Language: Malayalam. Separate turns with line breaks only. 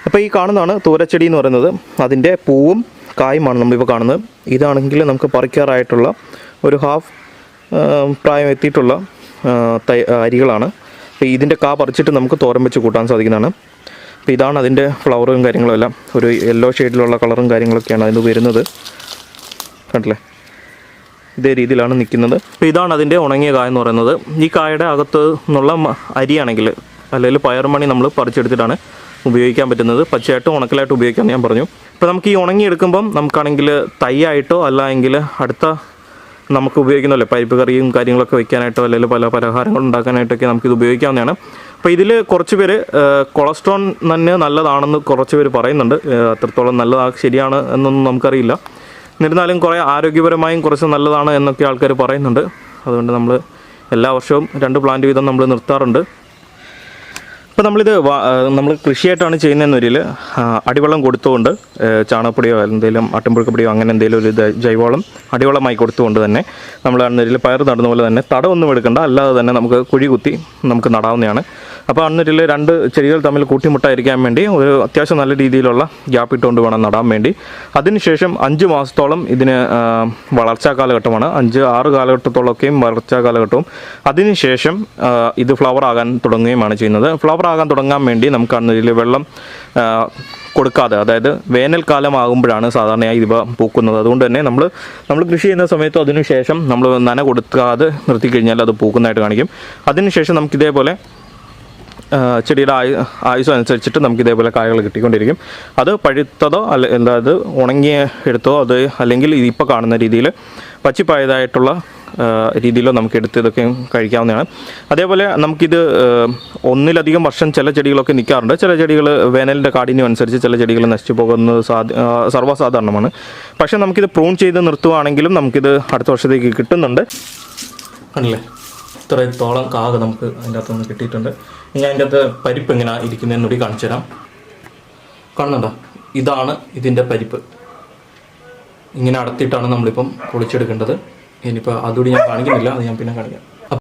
അപ്പോൾ ഈ കാണുന്നതാണ് തൂരച്ചെടി എന്ന് പറയുന്നത്. അതിൻ്റെ പൂവും കായുമാണ് നമ്മളിപ്പോൾ കാണുന്നത്. ഇതാണെങ്കിൽ നമുക്ക് പറിക്കാറായിട്ടുള്ള ഒരു ഹാഫ് പ്രായം എത്തിയിട്ടുള്ള അരികളാണ്. അപ്പോൾ ഇതിൻ്റെ കാ പറിച്ചിട്ട് നമുക്ക് തോരൻ വെച്ച് കൂട്ടാൻ സാധിക്കുന്നതാണ്. അപ്പോൾ ഇതാണ് അതിൻ്റെ ഫ്ലവറും കാര്യങ്ങളും എല്ലാം. ഒരു യെല്ലോ ഷെയ്ഡിലുള്ള കളറും കാര്യങ്ങളൊക്കെയാണ് അതിന് വരുന്നത്. കണ്ടില്ലേ, ഇതേ രീതിയിലാണ് നിൽക്കുന്നത്. അപ്പോൾ ഇതാണ് അതിൻ്റെ ഉണങ്ങിയ കായ എന്ന് പറയുന്നത്. ഈ കായയുടെ അകത്ത് നിന്നുള്ള അരിയാണെങ്കിൽ അല്ലെങ്കിൽ പയറുമണി നമ്മൾ പറിച്ചെടുത്തിട്ടാണ് ഉപയോഗിക്കാൻ പറ്റുന്നത്. പച്ചയായിട്ടും ഉണക്കലായിട്ടും ഉപയോഗിക്കാമെന്ന് ഞാൻ പറഞ്ഞു. ഇപ്പോൾ നമുക്ക് ഈ ഉണങ്ങിയെടുക്കുമ്പം നമുക്കാണെങ്കിൽ തൈയായിട്ടോ അല്ല എങ്കിൽ അടുത്ത നമുക്ക് ഉപയോഗിക്കുന്നല്ലോ പരിപ്പ് കറിയും കാര്യങ്ങളൊക്കെ വെക്കാനായിട്ടോ അല്ലെങ്കിൽ പല പലഹാരങ്ങൾ ഉണ്ടാക്കാനായിട്ടൊക്കെ നമുക്കിത് ഉപയോഗിക്കാവുന്നതാണ്. അപ്പോൾ ഇതിൽ കുറച്ച് പേര് കൊളസ്ട്രോൾ തന്നെ നല്ലതാണെന്ന് കുറച്ച് പേര് പറയുന്നുണ്ട്. അത്രത്തോളം നല്ലതാണ് ശരിയാണ് എന്നൊന്നും നമുക്കറിയില്ല. എന്നിരുന്നാലും കുറേ ആരോഗ്യപരമായും കുറച്ച് നല്ലതാണ് എന്നൊക്കെ ആൾക്കാർ പറയുന്നുണ്ട്. അതുകൊണ്ട് നമ്മൾ എല്ലാ വർഷവും 2 പ്ലാന്റ് വീതം നമ്മൾ നിർത്താറുണ്ട്. ഇപ്പോൾ നമ്മൾ കൃഷിയായിട്ടാണ് ചെയ്യുന്നതെന്നൊരിൽ അടിവെള്ളം കൊടുത്തുകൊണ്ട് ചാണകപ്പൊടിയോ എന്തെങ്കിലും ആട്ടിൻപുഴുക്കപ്പൊടിയോ അങ്ങനെ എന്തെങ്കിലും ഒരു ജൈവവളം അടിവളമായി കൊടുത്തുകൊണ്ട് തന്നെ നമ്മൾ അന്നരിൽ പയർ നടുന്ന പോലെ തന്നെ തടമൊന്നും എടുക്കേണ്ട, അല്ലാതെ തന്നെ നമുക്ക് കുഴി കുത്തി നമുക്ക് നടാവുന്നതാണ്. അപ്പോൾ അന്നരിൽ 2 ചെടികൾ തമ്മിൽ കൂട്ടിമുട്ടായിരിക്കാൻ വേണ്ടി ഒരു അത്യാവശ്യം നല്ല രീതിയിലുള്ള ഗ്യാപ്പ് ഇട്ടുകൊണ്ട് വേണം നടാൻ വേണ്ടി. അതിനുശേഷം 5 മാസത്തോളം ഇതിന് വളർച്ചാ കാലഘട്ടമാണ്. 5-6 കാലഘട്ടത്തോളമൊക്കെയും വളർച്ചാ കാലഘട്ടവും. അതിനുശേഷം ഇത് ഫ്ലവർ ആകാൻ തുടങ്ങുകയുമാണ് ചെയ്യുന്നത്. ഫ്ലവർ ആകാൻ തുടങ്ങാൻ വേണ്ടി നമുക്ക് അന്നരിൽ വെള്ളം കൊടുക്കാതെ, അതായത് വേനൽക്കാലമാകുമ്പോഴാണ് സാധാരണയായി ഇവ പൂക്കുന്നത്. അതുകൊണ്ട് തന്നെ നമ്മൾ കൃഷി ചെയ്യുന്ന സമയത്ത് അതിനുശേഷം നമ്മൾ നന കൊടുക്കാതെ നിർത്തിക്കഴിഞ്ഞാൽ അത് പൂക്കുന്നതായിട്ട് കാണിക്കും. അതിനുശേഷം നമുക്കിതേപോലെ ചെടിയുടെ ആയുസ് അനുസരിച്ചിട്ട് നമുക്ക് ഇതേപോലെ കായകൾ കിട്ടിക്കൊണ്ടിരിക്കും. അത് പഴുത്തതോ അതായത് ഉണങ്ങിയ എടുത്തോ അത് അല്ലെങ്കിൽ ഇപ്പോൾ കാണുന്ന രീതിയിൽ പച്ചിപ്പായതായിട്ടുള്ള രീതിയിലോ നമുക്ക് എടുത്ത് ഇതൊക്കെ കഴിക്കാവുന്നതാണ്. അതേപോലെ നമുക്കിത് ഒന്നിലധികം വർഷം ചില ചെടികളൊക്കെ നിൽക്കാറുണ്ട്. ചില ചെടികൾ വേനലിൻ്റെ കാഠിന്യം അനുസരിച്ച് ചില ചെടികൾ നശിച്ചു പോകുന്നത് സർവ്വസാധാരണമാണ്. പക്ഷേ നമുക്കിത് പ്രൂൺ ചെയ്ത് നിർത്തുകയാണെങ്കിലും നമുക്കിത് അടുത്ത വർഷത്തേക്ക് കിട്ടുന്നുണ്ട്. ആണല്ലേ, ഇത്രത്തോളം കാക നമുക്ക് അതിൻ്റെ അകത്ത് നിന്ന് കിട്ടിയിട്ടുണ്ട്. ഇനി അതിൻ്റെ അകത്ത് പരിപ്പ് എങ്ങനെ ഇരിക്കുന്നതെന്നൂടി കാണിച്ചു തരാം. കാണുന്നുണ്ടോ? ഇതാണ് ഇതിൻ്റെ പരിപ്പ്. ഇങ്ങനെ അടത്തിയിട്ടാണ് നമ്മളിപ്പം പൊളിച്ചെടുക്കേണ്ടത്. ഇനിയിപ്പോൾ അതുകൂടി ഞാൻ കാണിക്കുന്നില്ല, അത് ഞാൻ പിന്നെ കാണിക്കാം.